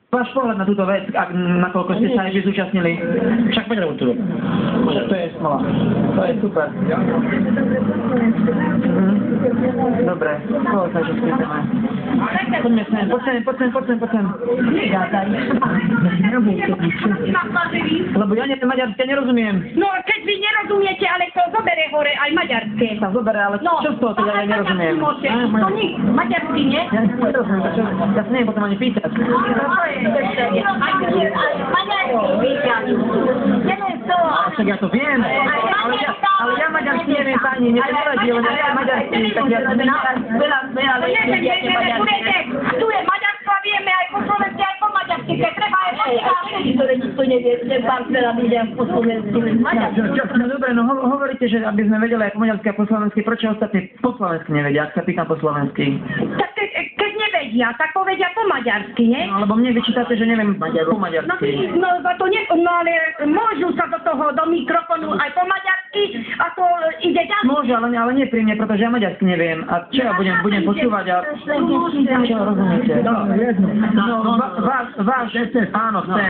Váš pohľad na túto vec, nakoľko ste sa aj vy zúčastnili? Však poď robiť tu. To je smola. To je super. Dobre, koho sa ešte spýtame? Poďme sem, poď sem. Lebo ja neviem maďarské, nerozumiem. No, keď vy nerozumiete, ale to zobere hore aj maďarské. Sa zobere, ale čo z toho teda ja nerozumiem? To nie, maďarsky, nie? Ja nerozumiem, ja sa neviem potom ani pýtať. Však ja to viem, ale ja maďarsky neviem ani, mne to nevadí, len ja maďarsky, tak ja to tu je maďarstvo a vieme aj po slovensky, aj po maďarsky, keď treba aj maďarsky, ktoré nikto nevie, že pár veľa ľudia po slovensky, maďarsky. No dobre, no hovoríte, že aby sme vedeli aj po maďarsky a po slovensky, prečo ostatní po slovensky nevedia, ak sa pýtam po slovensky? Tak keď nevedia, tak povedia po maďarsky, nie? No, lebo mne vyčítate, že neviem po maďarsky. No ale môžu sa do toho, do mikrofónu aj po maďarsky, a to ide ďalej. Môže, ale nie pri mne, pretože ja maďarsky neviem. A čo ja budem počúvať a... Čo rozumiete? No, váš, áno, chcem.